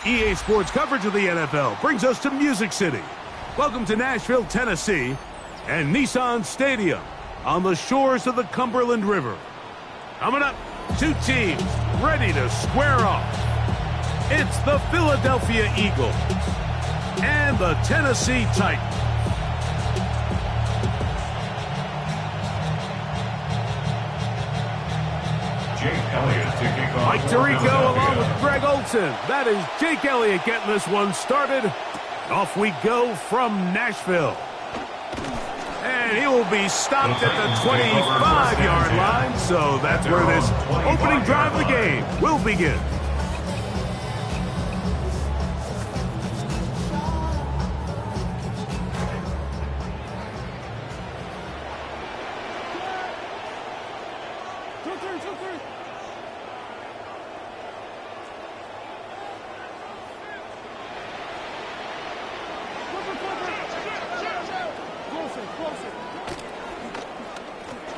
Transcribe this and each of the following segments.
EA Sports coverage of the NFL brings us to Music City. Welcome to Nashville, Tennessee, and Nissan Stadium on the shores of the Cumberland River. Coming up, two teams ready to square off. It's the Philadelphia Eagles and the Tennessee Titans. Jake Elliott to kick off. Mike Tirico along with Greg Olson. That is Jake Elliott getting this one started. Off we go from Nashville. And he will be stopped at the 25-yard line, so that's where this opening drive of the game will begin.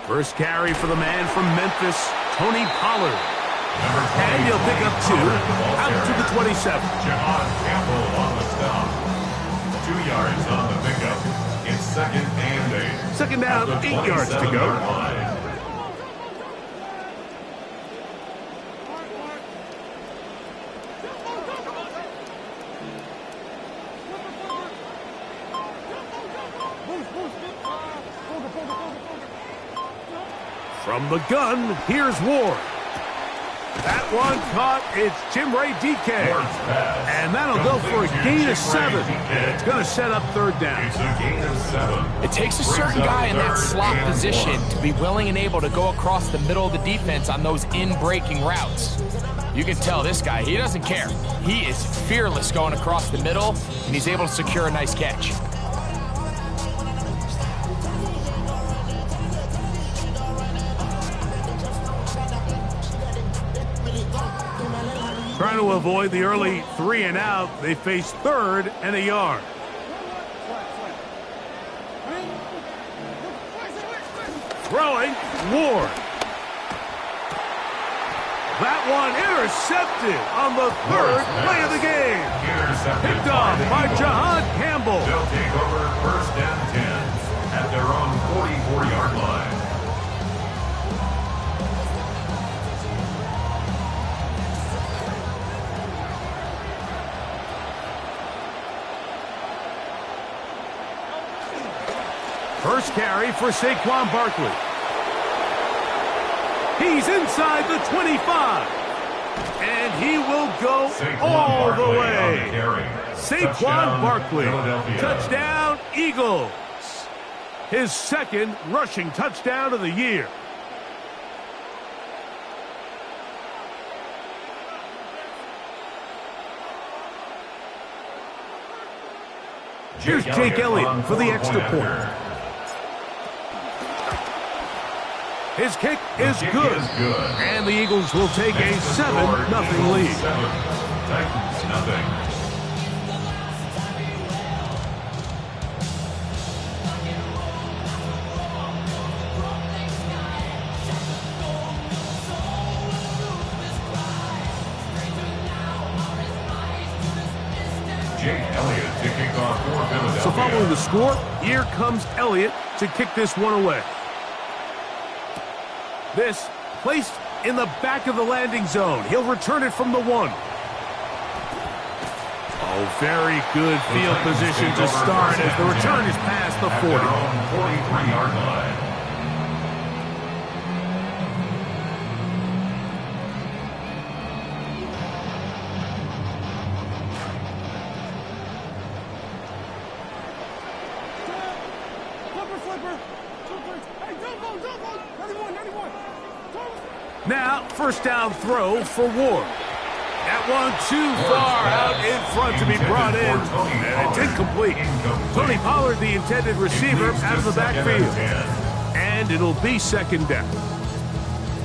First carry for the man from Memphis, Tony Pollard. And he'll pick up 2 out to the 27. Javon Campbell on the stop. 2 yards on the pickup. It's second and 8. Second down, 8 yards to go. From the gun, here's Ward. That one caught. It's Chimere Dike. And that'll go for a gain of 7. It's going to set up third down. It's a gain of 7. It takes a certain guy in that slot position to be willing and able to go across the middle of the defense on those in-breaking routes. You can tell this guy, he doesn't care. He is fearless going across the middle, and he's able to secure a nice catch. Trying to avoid the early 3 and out, they face 3rd and a yard. Throwing, Ward. That one intercepted on the 3rd play of the game. Picked off by Jahan Campbell. They'll take over 1st and 10 at their own 44-yard line. First carry for Saquon Barkley. He's inside the 25. And he will go all the way. Saquon Barkley. Touchdown, Eagles. His 2nd rushing touchdown of the year. Here's Jake Elliott for the extra point. His kick is good. And the Eagles will take a 7-0 lead. Titans, nothing. Jake Elliott to kick off for Philadelphia. So following the score, here comes Elliott to kick this one away. This placed in the back of the landing zone. He'll return it from the 1. Oh, very good field position to start as the return is past the 40. 43-yard line. Now, first down throw for Ward. That one too far out in front to be brought in, and it's incomplete. Tony Pollard, the intended receiver, out of the backfield. And it'll be 2nd down.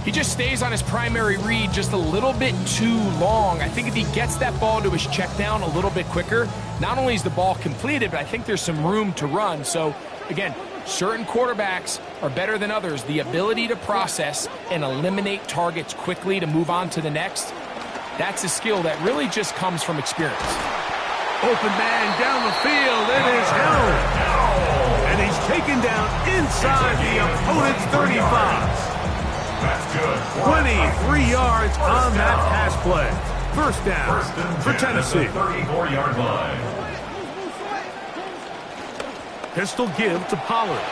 He just stays on his primary read just a little bit too long. I think if he gets that ball to his check down a little bit quicker, not only is the ball completed, but I think there's some room to run. So, again, certain quarterbacks are better than others. The ability to process and eliminate targets quickly to move on to the next That's a skill that really just comes from experience. Open man down the field. It is held. And he's taken down inside the opponent's 35. That's good. 23 yards on that pass play. First down for 10 Tennessee. at the 34-yard line. Pistol give to Pollard.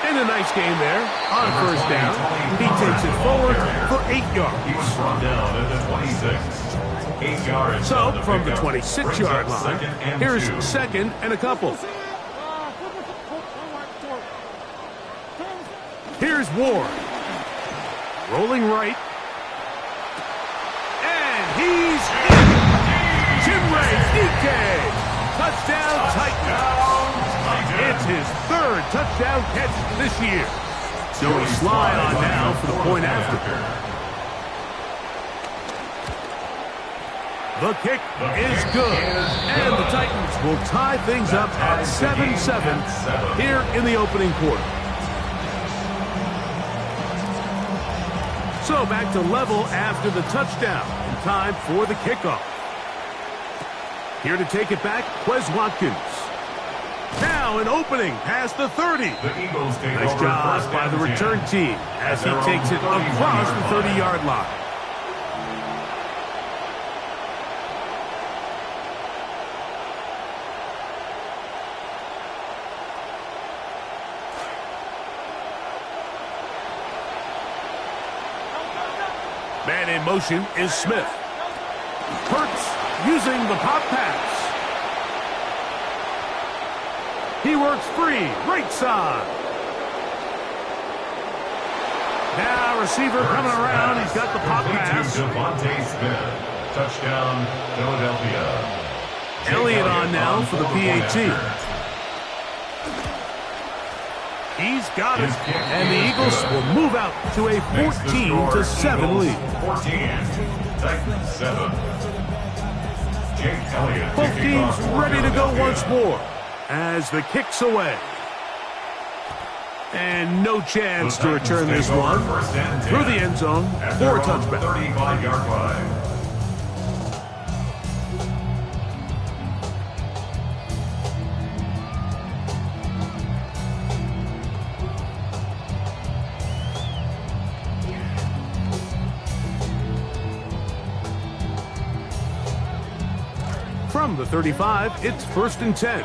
And a nice game there on first down. He takes it forward for 8 yards. He was brought down at the 26. 8 yards. So from the 26-yard line, here's second and a couple. Here's Ward. Rolling right. And he's in. Jimray DK. Touchdown Titans. It's his third touchdown catch this year. Joey Sly on now for the point after. The kick is good. And the Titans will tie things up at 7-7 here in the opening quarter. So back to level after the touchdown. In time for the kickoff. Here to take it back, Quez Watkins. Now an opening past the 30. The Eagles take Nice over job by the return team as he takes it across the 30-yard line. Man in motion is Smith. Hurts using the pop pass. He works free, right side. Now receiver coming around. He's got the pop pass. Devontae Smith. Touchdown, Philadelphia. Elliott on now for the PAT. He's got it. And the Eagles will move out to a 14-7 lead. 14. Titans 7. Jake Elliott. Both teams ready to go once more as the kick's away. And no chance to return this one through the end zone for a touchback. 35-yard line. From the 35, it's 1st and 10.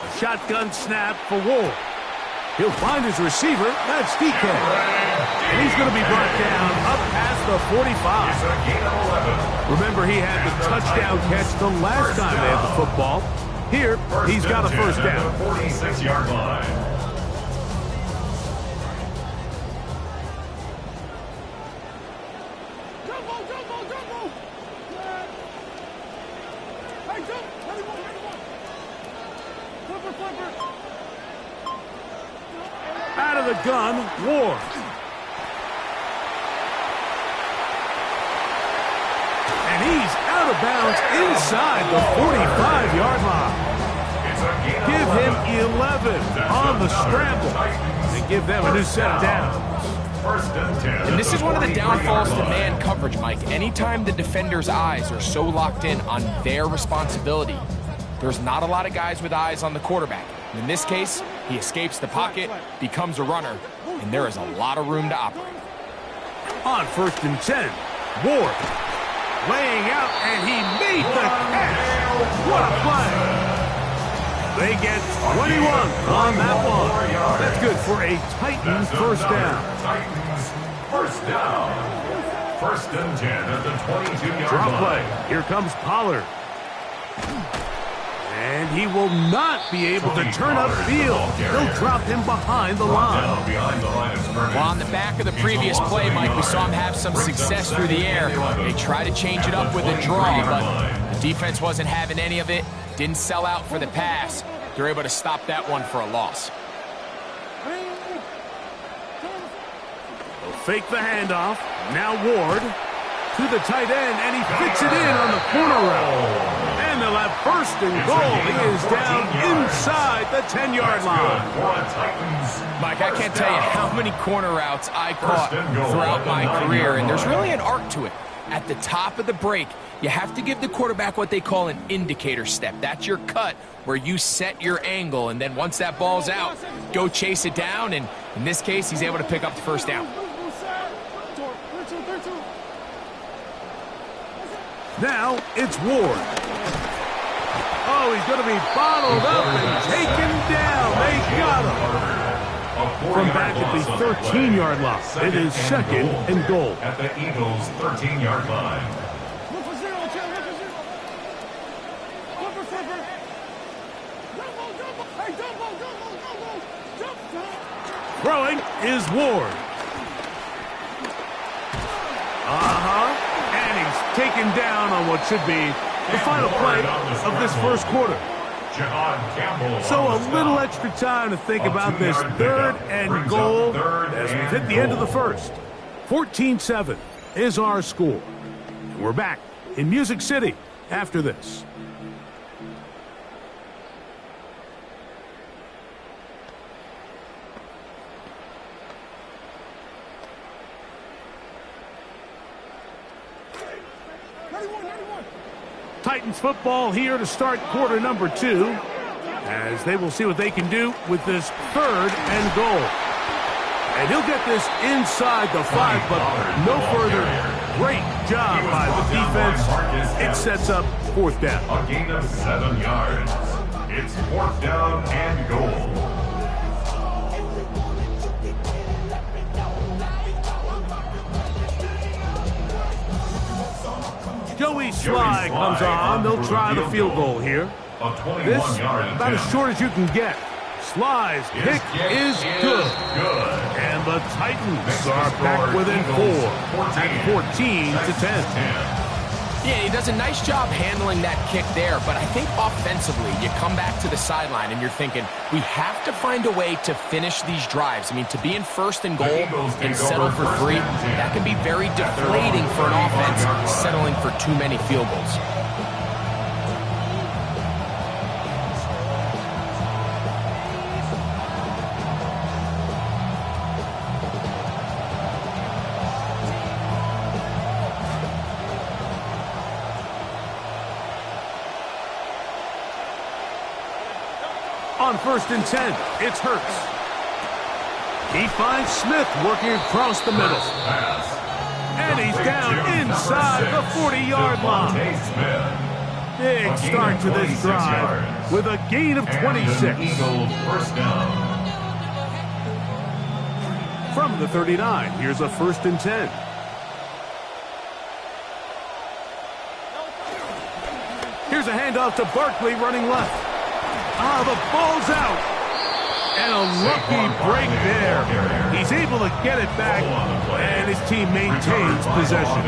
A shotgun snap for Ward. He'll find his receiver. That's DK. And he's going to be brought down up past the 45. Remember, he had the touchdown catch the last time they had the football. Here, he's got a first down. 46-yard line. Out of the gun, Ward. And he's out of bounds inside the 45-yard line. Give him 11 on the scramble and give them a new set of downs. And this is one of the downfalls to man coverage, Mike. Anytime the defender's eyes are so locked in on their responsibility, there's not a lot of guys with eyes on the quarterback. In this case, he escapes the pocket, becomes a runner, and there is a lot of room to operate. On 1st and 10, Ward laying out, and he made the catch. What a play. They get 21 on that one. That's good for a Titans first down. Titans first down. 1st and 10 at the 22-yard Drop line. play. Here comes Pollard. And he will not be able to turn upfield. They'll drop him behind the line. Well, on the back of the previous play, Mike, we saw him have some success through the air. They tried to change it up with a draw, but the defense wasn't having any of it. Didn't sell out for the pass. They're able to stop that one for a loss. They'll fake the handoff. Now Ward to the tight end, and he fits it in on the corner route. And they'll have First and goal. He is down inside the 10-yard line. Mike, I can't tell you how many corner routes I caught throughout my career, and there's really an arc to it. At the top of the break, you have to give the quarterback what they call an indicator step. That's your cut where you set your angle, and then once that ball's out, go chase it down, and in this case, he's able to pick up the first down. Now it's Ward. Oh, he's going to be bottled up and taken down. They got him. From back at the 13-yard line, it is second and goal. At the Eagles' 13-yard line. Throwing is Ward. And he's taken down on what should be the final play of this first quarter. So a little extra time to think about this third and goal as we've hit the end of the first. 14-7 is our score. We're back in Music City after this. Titans football here to start quarter number 2, as they will see what they can do with this third and goal. And he'll get this inside the 5, but no further. Great job by the defense. It sets up fourth down. A gain of 7 yards. It's fourth down and goal. Joey Sly comes on. They'll try the field goal here. This about as short as you can get. Sly's kick is good. And the Titans are back within 4 at 14-10. Yeah, he does a nice job handling that kick there, but I think offensively, you come back to the sideline and you're thinking, we have to find a way to finish these drives. I mean, to be in first and goal and settle for 3, that can be very deflating for an offense settling for too many field goals. On first and 10, it's Hurts. He finds Smith working across the middle. And he's down inside the 40-yard line. Big start to this drive with a gain of 26. From the 39, here's a first and 10. Here's a handoff to Barkley running left. The ball's out. And a lucky break there. He's able to get it back, and his team maintains possession.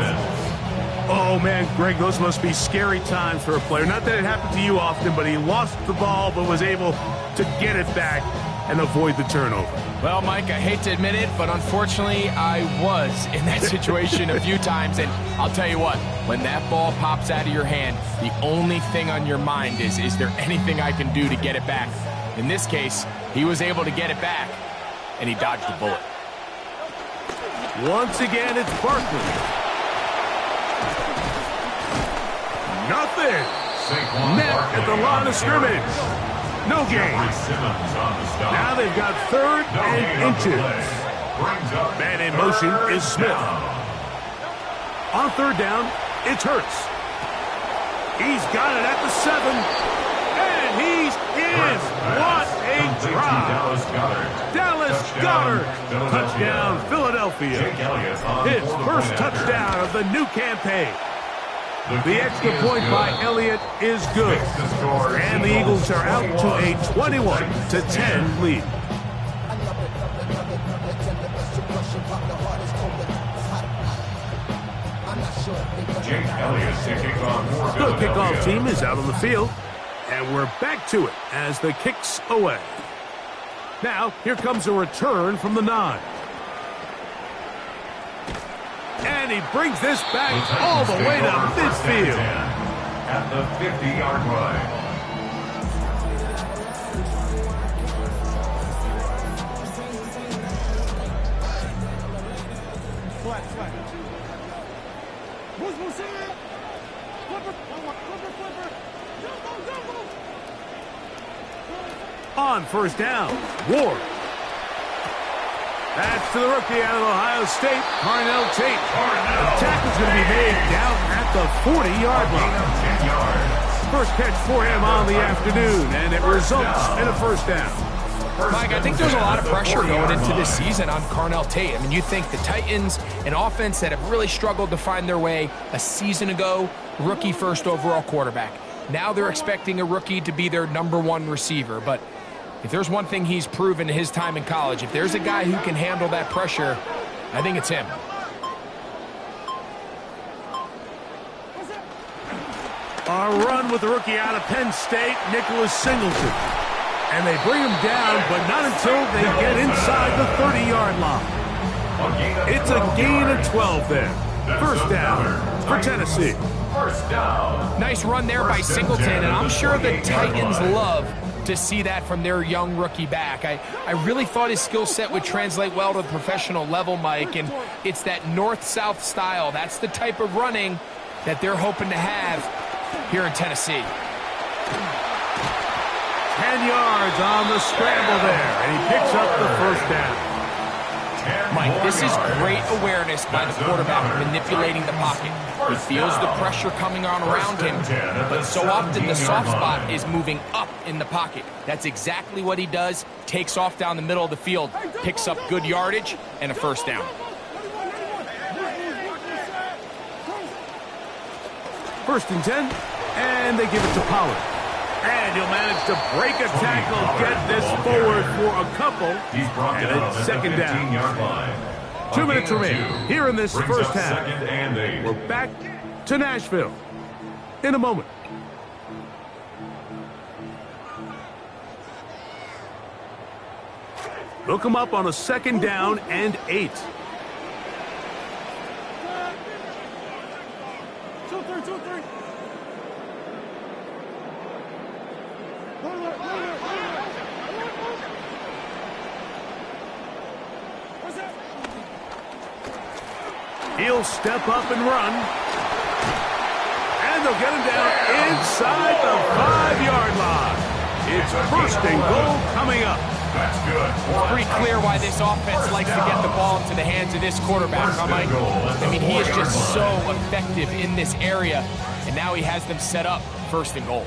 Oh, man, Greg, those must be scary times for a player. Not that it happened to you often, but he lost the ball but was able to get it back and avoid the turnover. Well, Mike, I hate to admit it, but unfortunately, I was in that situation a few times, and I'll tell you what, when that ball pops out of your hand, the only thing on your mind is there anything I can do to get it back? In this case, he was able to get it back, and he dodged the bullet. Once again, it's Barkley. Nothing. Met at the line of scrimmage. No gain. Now they've got third and inches. Man in motion is Smith. On third down, it's Hurts. He's got it at the 7. And he's in. What a drive. Dallas Goedert. Touchdown, Philadelphia. His first touchdown of the new campaign. The extra point by Elliott is good. And the Eagles are out to a 21-10 lead. Jake Elliott to kick off for The Philadelphia. kickoff team is out on the field. And we're back to it as the kick's away. Now, here comes a return from the 9. And he brings this back all the way to midfield. at the 50-yard line. On first down, Ward. That's to the rookie out of Ohio State, Carnell Tate. The tackle's going to be made down at the 40-yard line. First catch for him on the afternoon, and it results in a first down. Mike, I think there's a lot of pressure going into this season on Carnell Tate. I mean, you think the Titans, an offense that have really struggled to find their way a season ago, rookie first overall quarterback. Now they're expecting a rookie to be their #1 receiver, but if there's one thing he's proven in his time in college, if there's a guy who can handle that pressure, I think it's him. A run with the rookie out of Penn State, Nicholas Singleton. And they bring him down, but not until they get inside the 30-yard line. It's a gain of 12 there. First down for Tennessee. First down. Nice run there by Singleton, and I'm sure the Titans love to see that from their young rookie back. I really thought his skill set would translate well to the professional level, Mike, and it's that north-south style. That's the type of running that they're hoping to have here in Tennessee. 10 yards on the scramble there, and he picks up the first down. Mike, this is great awareness by the quarterback manipulating the pocket. He feels the pressure coming on around him, but so often the soft spot is moving up in the pocket. That's exactly what he does. Takes off down the middle of the field, picks up good yardage, and a first down. First and 10, and they give it to Pollard. And he'll manage to break a tackle, get this forward for a couple, and it's second down. 2 minutes remaining here in this first half. We're back to Nashville in a moment. Look him up on a second down and 8. 2-3. He'll step up and run. And they'll get him down inside the 5-yard line. It's first and goal coming up. That's good. It's pretty clear why this offense likes to get the ball into the hands of this quarterback, huh, Mike? I mean, he is just so effective in this area, and now he has them set up first and goal.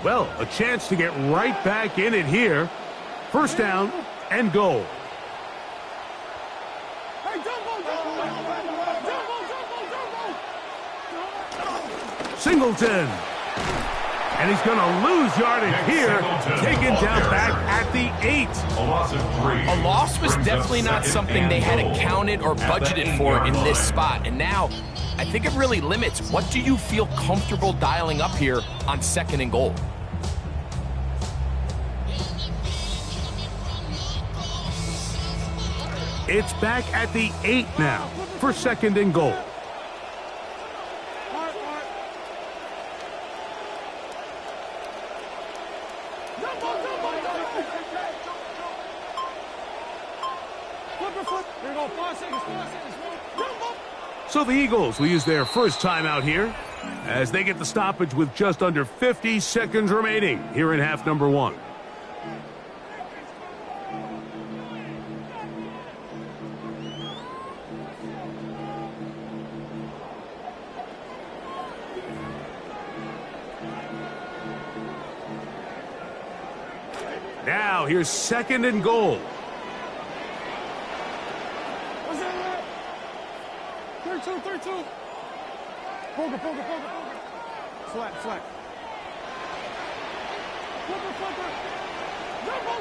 Well, a chance to get right back in it here. First down and goal. Singleton. And he's going to lose yardage here. Taken down back at the 8. A loss of 3. A loss was definitely not something they had accounted or budgeted for in this spot. And now, I think it really limits. What do you feel comfortable dialing up here on second and goal? It's back at the 8 now for second and goal. So the Eagles will use their first time out here as they get the stoppage with just under 50 seconds remaining here in half number 1. Now here's second and goal. Third two. Poker. Flat. Flipper. Jumbo.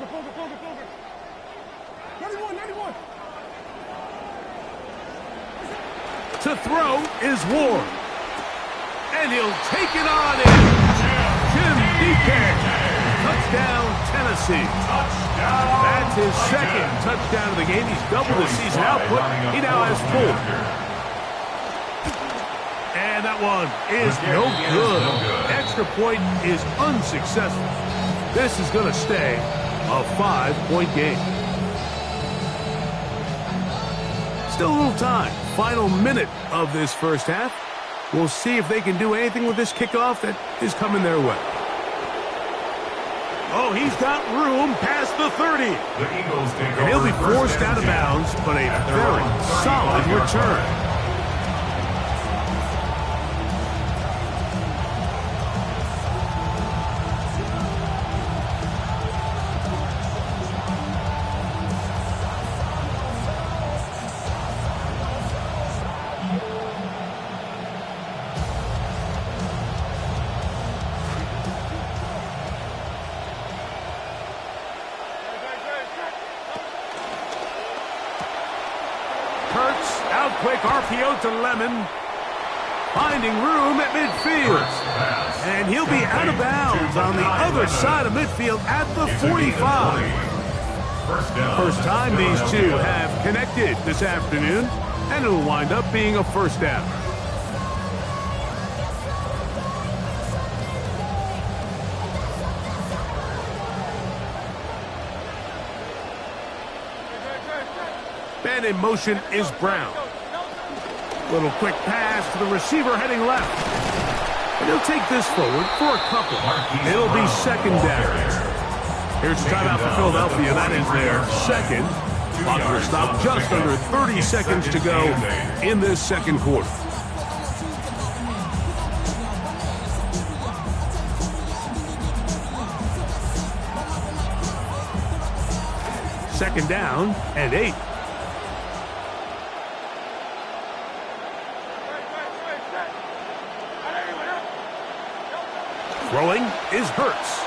Poker. 91. To throw is Ward. And he'll take it on in. Jim DK. Touchdown, Tennessee. That's his second touchdown of the game. He's doubled his season output. He now has 4. And that that one is no good. Extra point is unsuccessful. This is going to stay a 5-point game. Still a little time. Final minute of this first half. We'll see if they can do anything with this kickoff that is coming their way. Oh, he's got room past the 30. The Eagles take And he'll over be forced first out of and 10 bounds, but a at their very own solid 35-yard return. line. Hurts out quick, RPO to Lemon. Finding room at midfield. And he'll be out of bounds on the other side of midfield at the 45. First time these two have connected this afternoon, and it'll wind up being a first down. Man in motion is Brown. Little quick pass to the receiver heading left. And he'll take this forward for a couple. It'll be second down. Here's the timeout for Philadelphia. That is their second. Clock will stop just under 30 seconds to go in this second quarter. Second down and 8. Throwing is Hurts.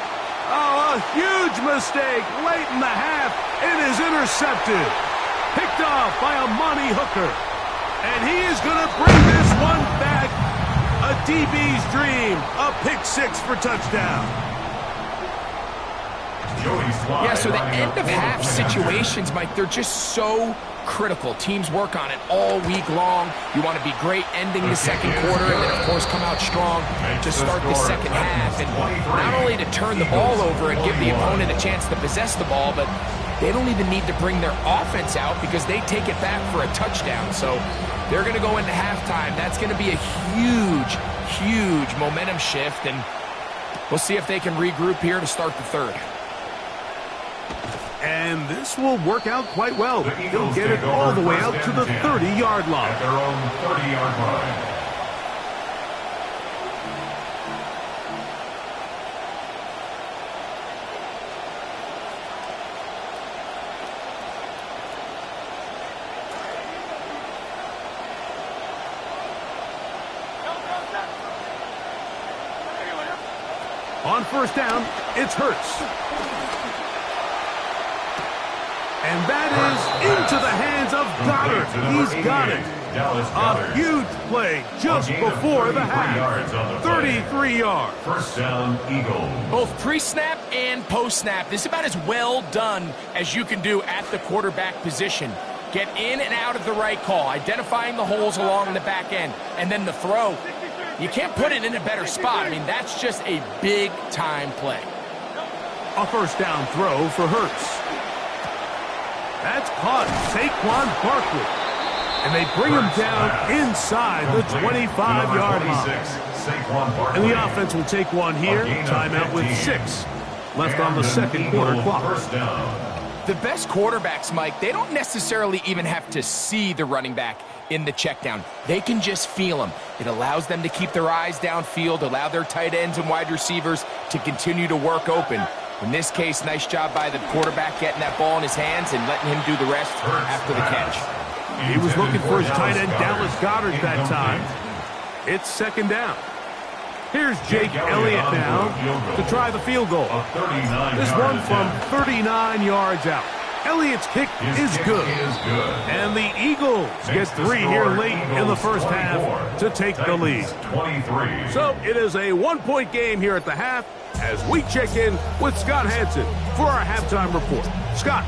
Oh, a huge mistake late in the half. It is intercepted. Picked off by Amani Hooker. And he is going to bring this one back. A DB's dream. A pick six for touchdown. Yeah, so the end-of-half situations, Mike, they're just so critical. Teams work on it all week long. You want to be great ending the second quarter and then, of course, come out strong to start the second half. And not only to turn the ball over and give the opponent a chance to possess the ball, but they don't even need to bring their offense out because they take it back for a touchdown. So they're going to go into halftime. That's going to be a huge, huge momentum shift, and we'll see if they can regroup here to start the third. And this will work out quite well. He'll get it all the way out to the 30-yard line. At their own 30-yard line. On first down, it's Hurts. And that is into the hands of Goddard. He's got it. A huge play just before the half. 33 yards. First down, Eagles. Both pre-snap and post-snap. This is about as well done as you can do at the quarterback position. Get in and out of the right call, identifying the holes along the back end, and then the throw. You can't put it in a better spot. I mean, that's just a big-time play. A first down throw for Hurts. That's caught Saquon Barkley. And they bring him down inside the 25-yard line. And the offense will take one here. Timeout with 6 left on the second quarter clock. The best quarterbacks, Mike, they don't necessarily even have to see the running back in the check down. They can just feel him. It allows them to keep their eyes downfield, allow their tight ends and wide receivers to continue to work open. In this case, nice job by the quarterback getting that ball in his hands and letting him do the rest after the catch. He was looking for his tight end, Dallas Goedert, that time. It's second down. Here's Jake Elliott now to try the field goal. This one from 39 yards out. Elliott's kick is good. And the Eagles get 3 here late in the first half to take the lead. So it is a 1-point game here at the half as we check in with Scott Hanson for our halftime report. Scott.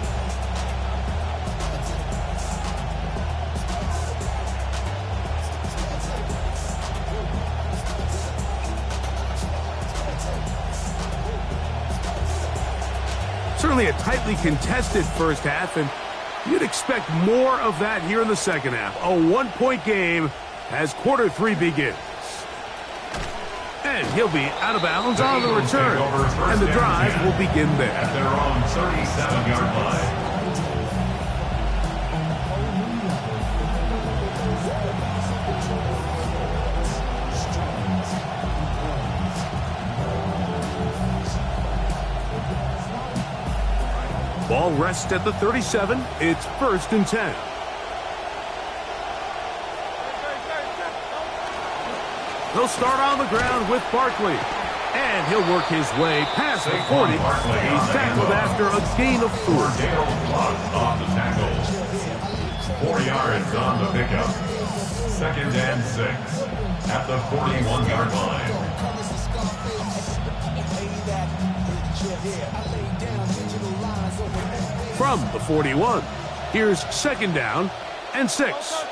Certainly a tightly contested first half, and you'd expect more of that here in the second half. A one-point game as quarter 3 begins. And he'll be out of bounds on the return. And the drive will begin there. At their own 37-yard line. Ball rests at the 37. It's 1st and 10. He'll start on the ground with Barkley. And he'll work his way past the 40. He's tackled after a gain of 4. On the tackle. 4 yards on the pickup. 2nd and 6 at the 41-yard line. From the 41, here's 2nd down and 6.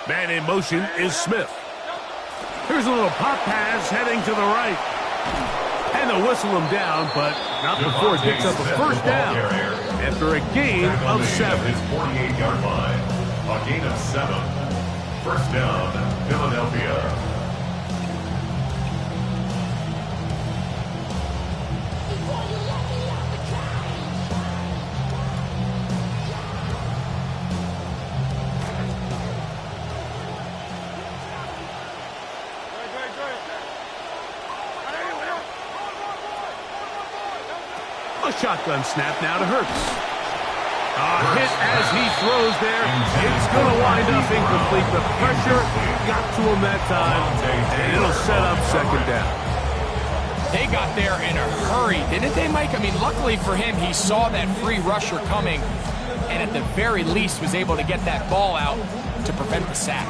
Man in motion is Smith. Here's a little pop pass heading to the right. And they'll whistle him down, but not before he picks up a 1st down after a gain of 7. His 48-yard line. A gain of 7. 1st down, Philadelphia. A shotgun snap now to Hurts. A hit as he throws there. It's going to wind up incomplete. The pressure got to him that time, and it'll set up 2nd down. They got there in a hurry, didn't they, Mike? I mean, luckily for him, he saw that free rusher coming, and at the very least was able to get that ball out to prevent the sack.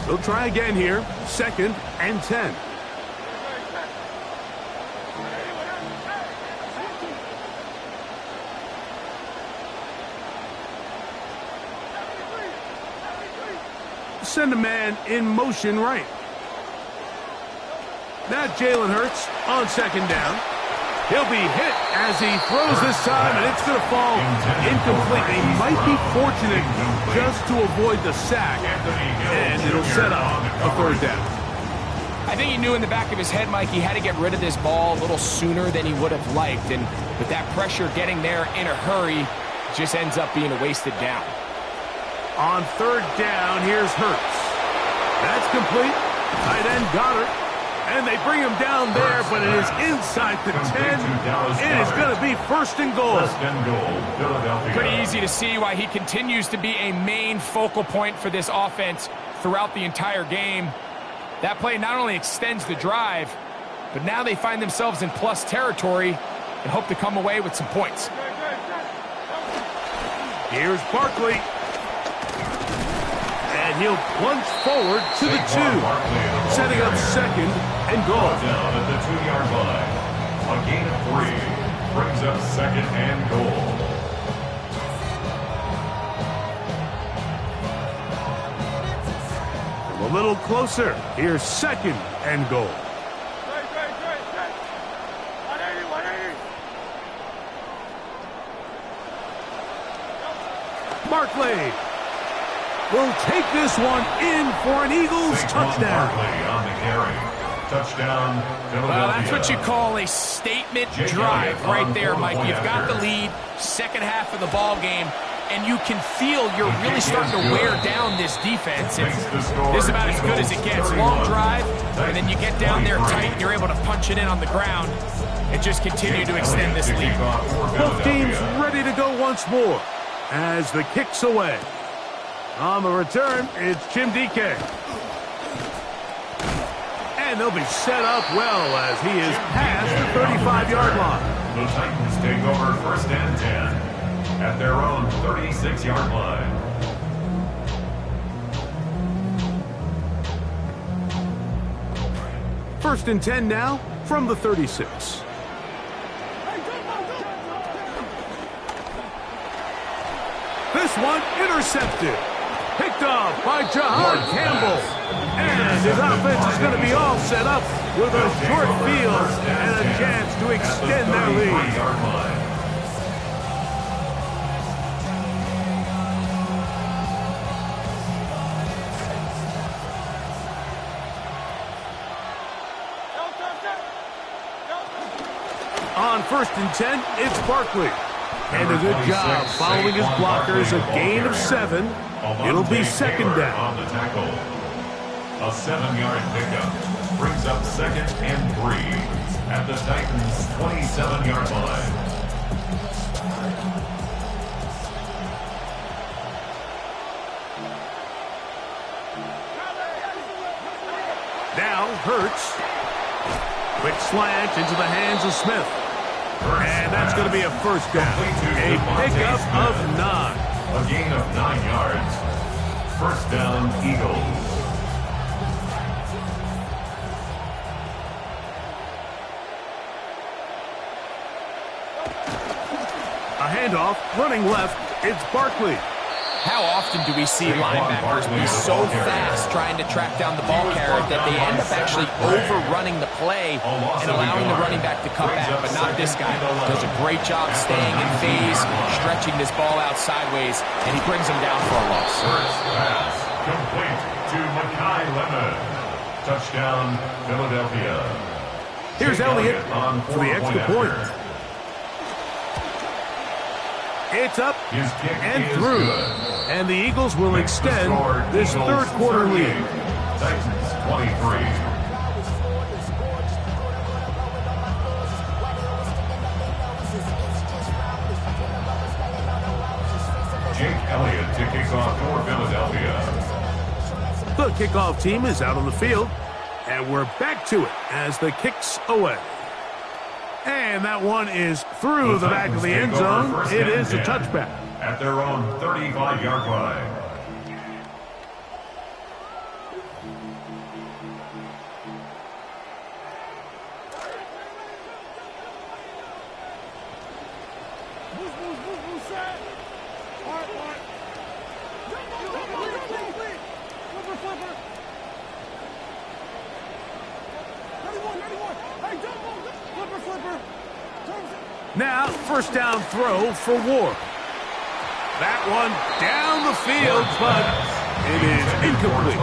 They'll try again here. 2nd and 10. Send a man in motion right. Now Jalen Hurts on 2nd down. He'll be hit as he throws this time, and it's going to fall incomplete. He might be fortunate just to avoid the sack, and it'll set up a 3rd down. I think he knew in the back of his head, Mike, he had to get rid of this ball a little sooner than he would have liked, and with that pressure getting there in a hurry, it just ends up being a wasted down. On 3rd down, here's Hurts. That's complete. Tight end Goddard. And they bring him down there, but it is inside the 10. It is going to be 1st and goal. 1st and goal, Philadelphia. Pretty easy to see why he continues to be a main focal point for this offense throughout the entire game. That play not only extends the drive, but now they find themselves in plus territory and hope to come away with some points. Here's Barkley. And he'll plunge forward to the 2, setting up 2nd and goal. Down at the 2-yard line. A gain of 3 brings up 2nd and goal. A little closer. Here's 2nd and goal. Barkley will take this one in for an Eagles touchdown. Barkley on the carry. Touchdown, Philadelphia. Well, that's what you call a statement drive right there, Mike. You've got the lead, 2nd half of the ball game, and you can feel you're really starting to wear down this defense. This is about as good as it gets. Long drive, and then you get down there tight, and you're able to punch it in on the ground and just continue to extend this lead. Both teams ready to go once more as the kick's away. On the return, it's Jim DK. And they'll be set up well as he is past the 35-yard line. The Titans take over 1st and 10 at their own 36-yard line. First and 10 now from the 36. This one intercepted. Picked off by Jahan Campbell. And his offense is going to be all set up with a short field and a chance to extend their lead. On 1st and 10, it's Barkley. And a good job following his blockers, a gain of 7. It'll be 2nd down. On the tackle. A 7-yard pickup brings up 2nd and 3 at the Titans' 27-yard line. Now Hurts. Quick slant into the hands of Smith. And that's going to be a 1st down. A pickup of 9. A gain of 9 yards. 1st down, Eagles. A handoff, running left, it's Barkley. How often do we see linebackers be so fast trying to track down the ball carrier that they end up actually overrunning the play and allowing the running back to cut back? But not this guy. Does a great job staying in phase, stretching this ball out sideways, and he brings him down for a loss. First pass complete to Mekhi Lemon. Touchdown, Philadelphia. Here's Elliott for the extra point. It's up and through. And the Eagles will extend this 3rd quarter lead. Titans 23. Jake Elliott to kick off for Philadelphia. The kickoff team is out on the field. And we're back to it as the kick's away. And that one is through the back of the end zone. It is a touchback. At their own 35-yard line. Boost, set. All right. Flipper. 91. Hey, flipper. Now, 1st down throw for Ward. That one down the field, but it is incomplete.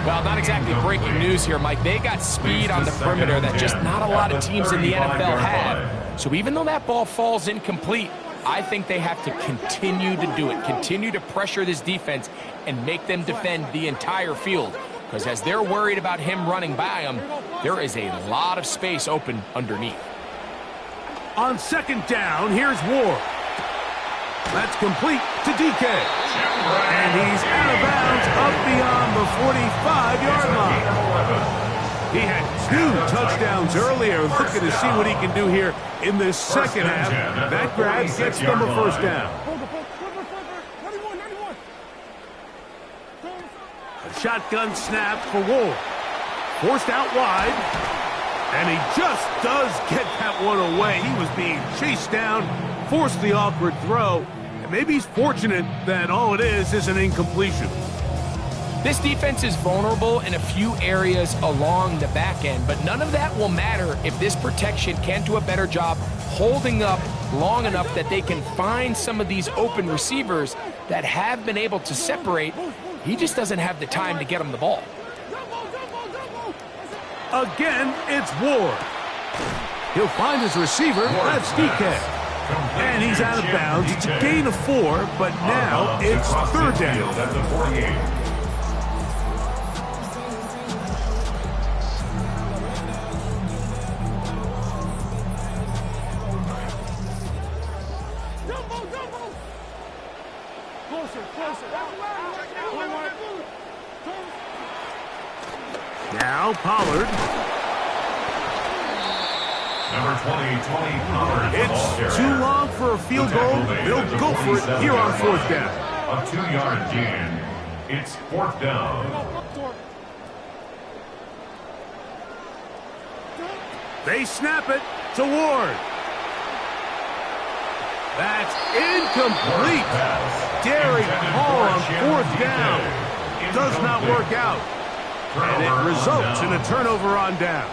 Well, not exactly breaking news here, Mike. They got speed on the perimeter that just not a lot of teams in the NFL have. So even though that ball falls incomplete, I think they have to continue to do it, continue to pressure this defense and make them defend the entire field. Because as they're worried about him running by them, there is a lot of space open underneath. On 2nd down, here's Ward. That's complete to DK. And he's out of bounds up beyond the 45-yard line. He had 2 touchdowns earlier. Looking to see what he can do here in this 2nd half. That grab gets them a 1st down. A shotgun snap for Ward. Forced out wide. And he just does get that one away. He was being chased down, forced the awkward throw. And maybe he's fortunate that all it is an incompletion. This defense is vulnerable in a few areas along the back end, but none of that will matter if this protection can't do a better job holding up long enough that they can find some of these open receivers that have been able to separate. He just doesn't have the time to get them the ball. Again, it's Ward. He'll find his receiver. That's DK. And he's out of bounds. It's a gain of 4, but now it's 3rd down. At the 48. Now Pollard. Number 20, Pollard. It's too long for a field goal. They'll go for it here on 4th down. A 2-yard gain. It's 4th down. They snap it to Ward. That's incomplete. Derek Hall on 4th down. Does not work out. And it results in a turnover on downs.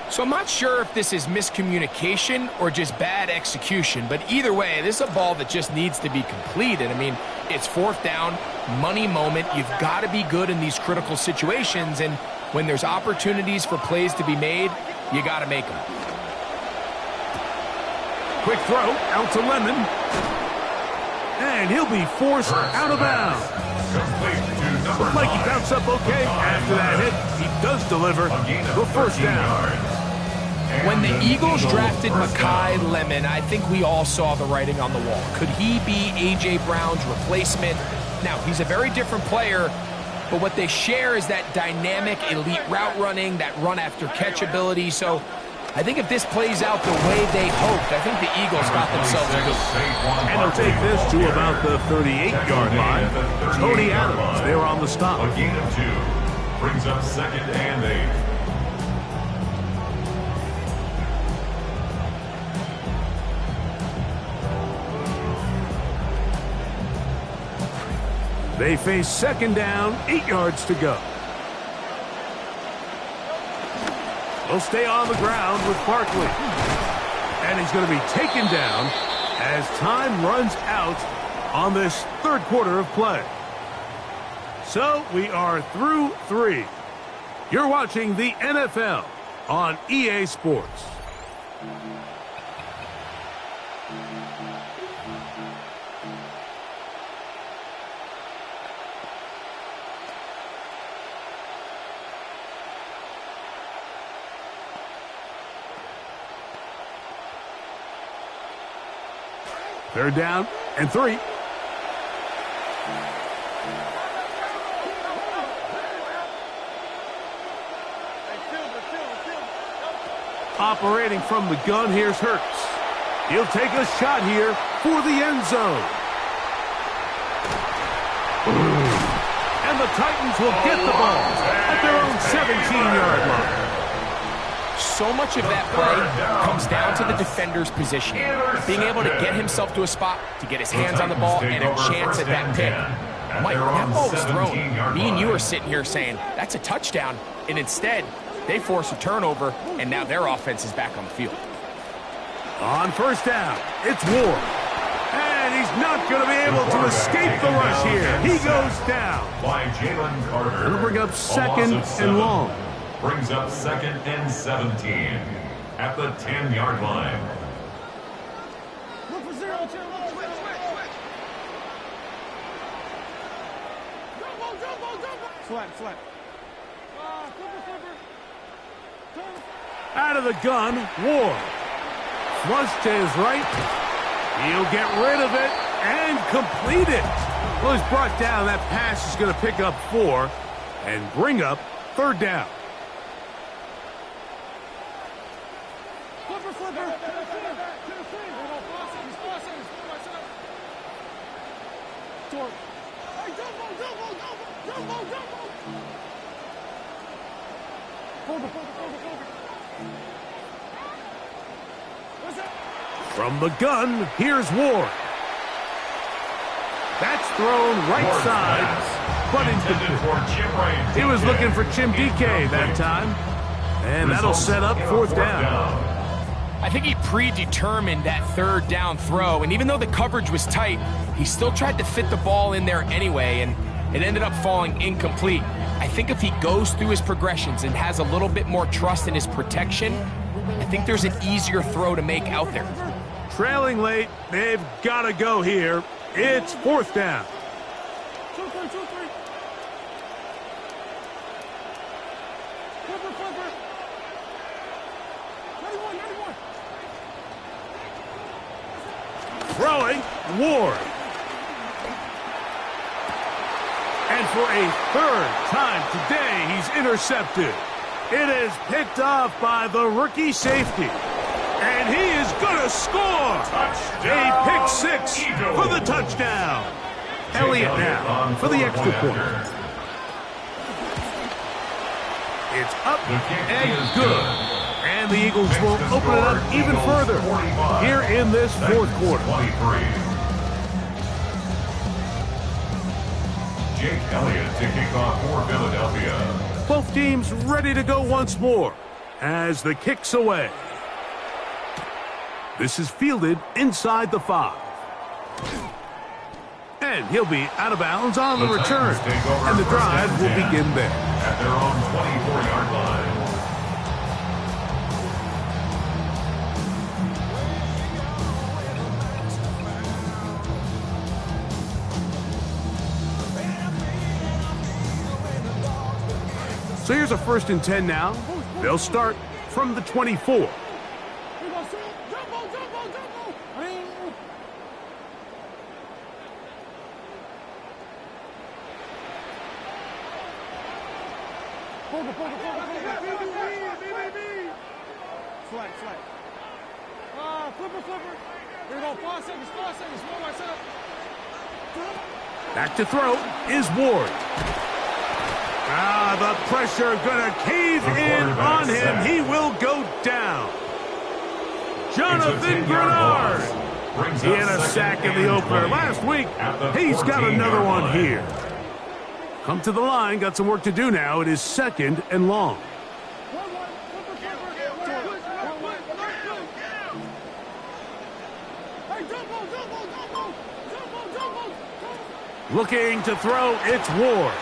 So I'm not sure if this is miscommunication or just bad execution, but either way, this is a ball that just needs to be completed. I mean, it's 4th down, money moment. You've got to be good in these critical situations, and when there's opportunities for plays to be made, you got to make them. Quick throw out to Lemon. And he'll be forced out of bounds. Looked like he bounced up okay after that hit. He does deliver the first down. When the Eagles drafted Makai Lemon, I think we all saw the writing on the wall. Could he be A.J. Brown's replacement? Now, he's a very different player, but what they share is that dynamic elite route running, that run after catch ability. So I think if this plays out the way they hoped, I think the Eagles got themselves a good one. And he'll take this to about the 38-yard line. Tony Adams there on the stop. A gain of 2 brings up 2nd and 8. They face 2nd down, 8 yards to go. He'll stay on the ground with Barkley. And he's going to be taken down as time runs out on this 3rd quarter of play. So we are through 3. You're watching the NFL on EA Sports. Third down and 3. Operating from the gun, here's Hurts. He'll take a shot here for the end zone. And the Titans will get the ball at their own 17-yard line. So much of that play comes down to the defender's position. Being able to get himself to a spot, to get his hands on the ball, and a chance at that pick. Mike, when that ball was thrown, me and you are sitting here saying, that's a touchdown. And instead, they force a turnover, and now their offense is back on the field. On first down, it's Ward. And he's not going to be able to escape the rush here. He goes down. By Jalen Carter. It'll bring up 2nd and long. Brings up 2nd and 17 at the 10-yard line. Look for 0, 2, Flat. Flipper. Out of the gun, Ward. Flush to his right. He'll get rid of it and complete it. Well, he's brought down. That pass is going to pick up 4 and bring up 3rd down. Flipper. Torque. Hey, double. Hold it. What's that? From the gun, here's Ward. That's thrown right side, but incomplete. He was looking for Chim DK that time. And that'll set up 4th down. I think he predetermined that 3rd down throw, and even though the coverage was tight, he still tried to fit the ball in there anyway, and it ended up falling incomplete. I think if he goes through his progressions and has a little bit more trust in his protection, I think there's an easier throw to make out there. Trailing late, they've got to go here. It's 4th down. 2-3. Flipper. 91. Throwing, Ward. And for a 3rd time today, he's intercepted. It is picked off by the rookie safety. And he is going to score. A pick 6 for the touchdown. Elliott now for the extra point. It's up and good. And the Eagles will open it up even further here in this 4th quarter. Jake Elliott to kick off for Philadelphia. Both teams ready to go once more as the kick's away. This is fielded inside the 5. And he'll be out of bounds on the return. And the drive will begin there. At their own 24-yard line. Here's a 1st and 10 now. They'll start from the 24. Here we go, shoot. Jump ball, jump ball, jump ball. Poker. Flag. Flipper. Here we go, 5 seconds. 1 right side. Back to throw is Ward. The pressure gonna cave in on him. He will go down. Jonathan Grenard. He had a sack in the opener last week. He's got another one here. Come to the line, got some work to do now. It is 2nd and long. Looking to throw, it's Ward.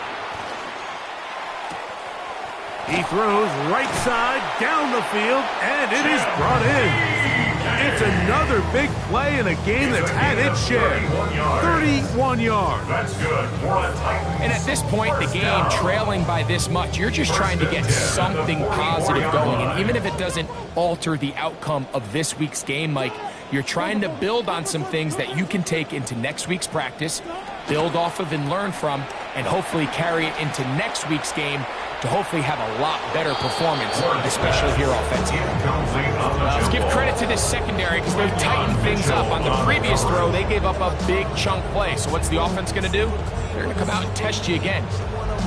He throws right side, down the field, and it is brought in. It's another big play in a game that's had its share. 31 yards. That's good. And at this point, the game trailing by this much, you're just trying to get something positive going. And even if it doesn't alter the outcome of this week's game, Mike, you're trying to build on some things that you can take into next week's practice, build off of and learn from, and hopefully carry it into next week's game to hopefully have a lot better performance, especially here offensively. Let's give credit to this secondary because they've tightened things up. On the previous throw, they gave up a big chunk play. So what's the offense going to do? They're going to come out and test you again.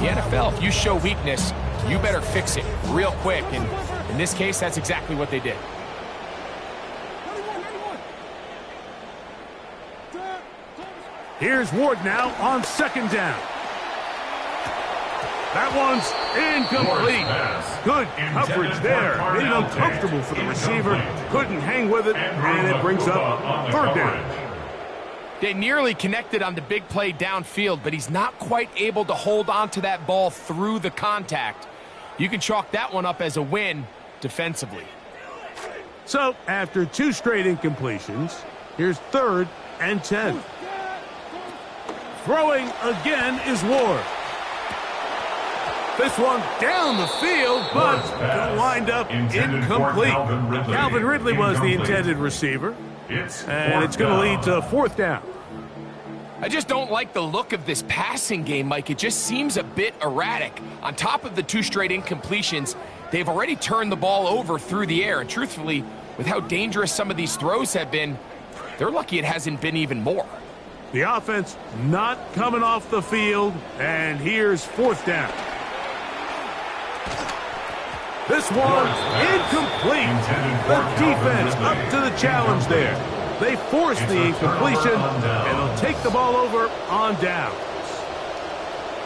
The NFL, if you show weakness, you better fix it real quick. And in this case, that's exactly what they did. Here's Ward now on 2nd down. That one's incomplete. Good coverage there. Made it uncomfortable for the receiver. Couldn't hang with it, and it brings up 3rd down. They nearly connected on the big play downfield, but he's not quite able to hold on to that ball through the contact. You can chalk that one up as a win defensively. So, after 2 straight incompletions, here's 3rd and 10. Throwing again is Ward. This one down the field, but gonna wind up incomplete. Calvin Ridley was the intended receiver, and it's going to lead to 4th down. I just don't like the look of this passing game, Mike. It just seems a bit erratic. On top of the 2 straight incompletions, they've already turned the ball over through the air, and truthfully, with how dangerous some of these throws have been, they're lucky it hasn't been even more. The offense not coming off the field, and here's 4th down. This one incomplete. The defense up to the challenge there. They force the incompletion, and they'll take the ball over on downs.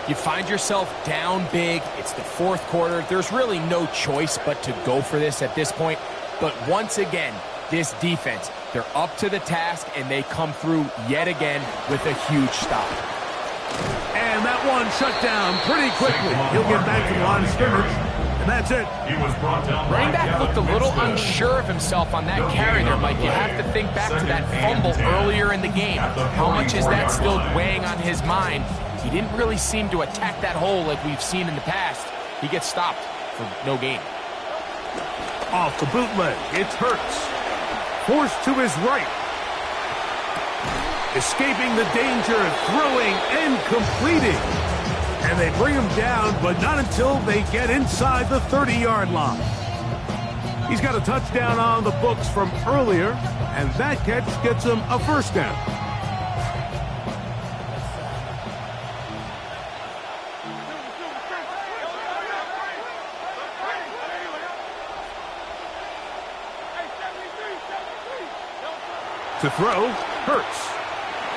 You find yourself down big. It's the 4th quarter. There's really no choice but to go for this at this point. But once again, this defense, they're up to the task, and they come through yet again with a huge stop. And that one shut down pretty quickly. He'll get back to the line of scrimmage, and that's it. He was brought down. Running back looked a little unsure of himself on that carry there, Mike. You have to think back to that fumble earlier in the game. How much is that still weighing on his mind? He didn't really seem to attack that hole like we've seen in the past. He gets stopped for no gain. Off the bootleg, it's Hurts. Forced to his right. Escaping the danger, throwing and completing. And they bring him down, but not until they get inside the 30-yard line. He's got a touchdown on the books from earlier, and that catch gets him a 1st down. To throw, Hurts.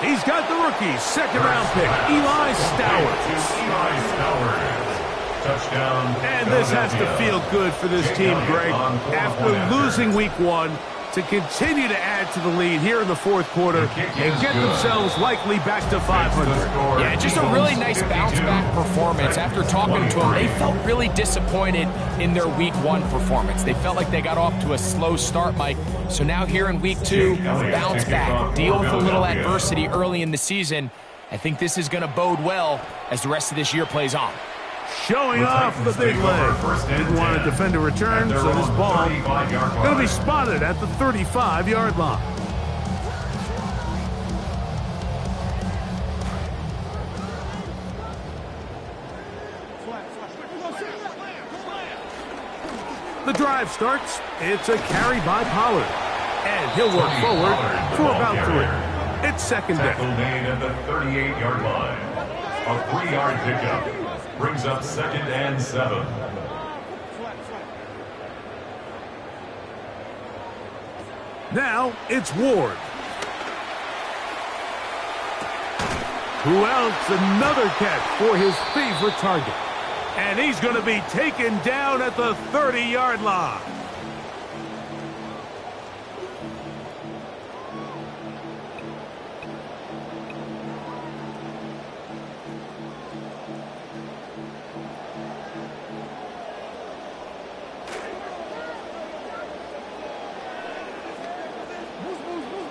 He's got the rookie 2nd-round pick, Eli Stowers. Touchdown. And this has to feel good for this team, Greg. After losing week 1, to continue to add to the lead here in the 4th quarter and get themselves likely back to 500. Yeah, just a really nice bounce-back performance. After talking to them, they felt really disappointed in their week 1 performance. They felt like they got off to a slow start, Mike. So now here in week 2, bounce back, deal with a little adversity early in the season. I think this is going to bode well as the rest of this year plays on. Showing off the big leg. Didn't want to defend a return, so this ball going to be spotted at the 35-yard line. The drive starts. It's a carry by Pollard. And he'll work forward for about 3. It's second down. Tackle made at the 38-yard line. A 3-yard pickup brings up 2nd and 7. Now it's Ward. Who else? Another catch for his favorite target. And he's going to be taken down at the 30-yard line.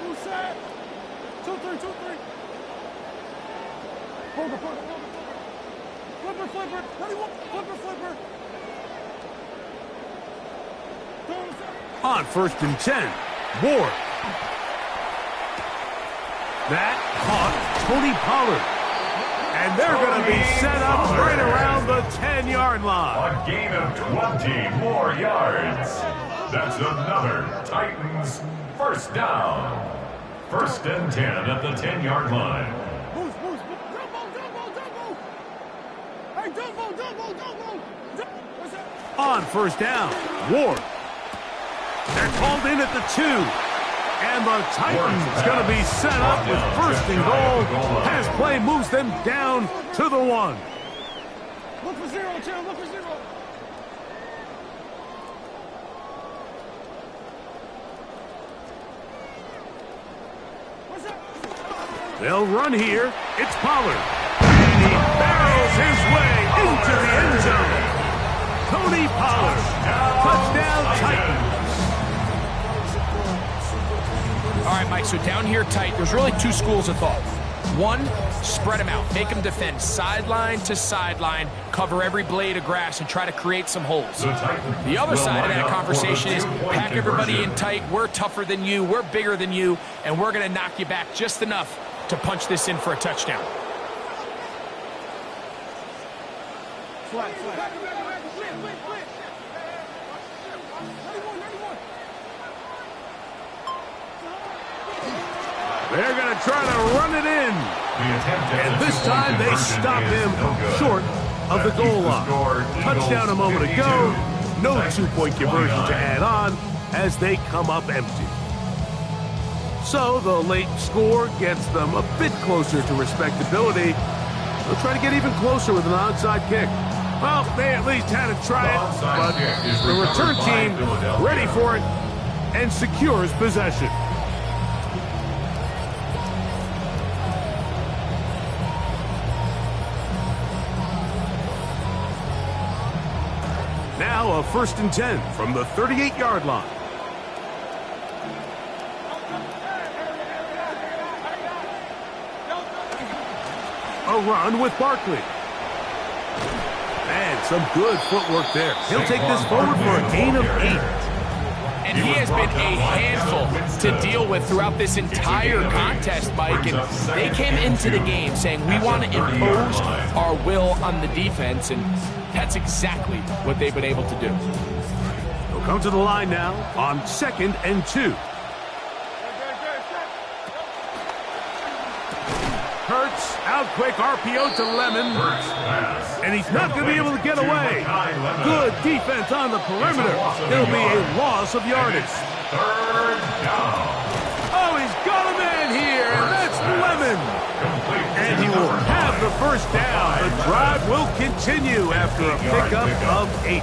Boost, set. 2-3. Flipper. Flipper. On 1st and 10, Ward. That caught Tony Pollard. And they're going to be set up right around the 10-yard line. A gain of 20 more yards. That's another Titans first down. 1st and 10 at the 10-yard line. Boost. Double. Hey, double. What's that? On 1st down, Ward. They're called in at the 2. And the Titans going to be set up with 1st and goal. Pass play moves them down to the 1. Look for 0, Tim. Look for 0. What's that? They'll run here. It's Pollard. And he barrels his way into the end zone. Tony Pollard. Touchdown Titans. All right, Mike, so down here tight, there's really 2 schools of thought. One, spread them out. Make them defend sideline to sideline, cover every blade of grass, and try to create some holes. The other side of that conversation is pack everybody in tight. We're tougher than you. We're bigger than you, and we're going to knock you back just enough to punch this in for a touchdown. Flat. They're going to try to run it in. And this time they stop him short of the goal line. Touchdown a moment ago. No 2-point conversion to add on as they come up empty. So the late score gets them a bit closer to respectability. They'll try to get even closer with an onside kick. Well, they at least had to try it, but the return team ready for it and secures possession. Now a 1st and 10 from the 38-yard line. A run with Barkley. And some good footwork there. He'll take this forward for a gain of 8. And he has been a handful to deal with throughout this entire contest, Mike. And they came into the game saying, we want to impose our will on the defense. And that's exactly what they've been able to do. They'll come to the line now on 2nd and 2. Hurts out quick, RPO to Lemon. And he's not going to be able to get away. Good defense on the perimeter. There'll be a loss of yardage. 3rd down. Oh, he's got a man here, and that's Lemon. And he will have the 1st down. The drive will continue after a pickup of 8.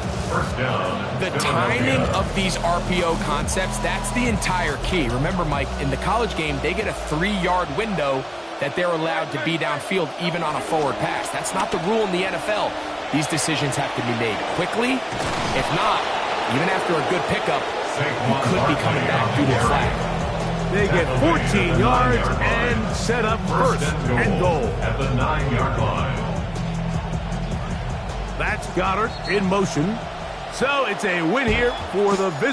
The timing of these RPO concepts, that's the entire key. Remember, Mike, in the college game, they get a 3-yard window that they're allowed to be downfield even on a forward pass. That's not the rule in the NFL. These decisions have to be made quickly. If not, even after a good pickup, you could be coming back due to a flag. They get 14 yards and set up 1st and goal. At the 9-yard line. That's Goddard in motion. So it's a win here for the visit.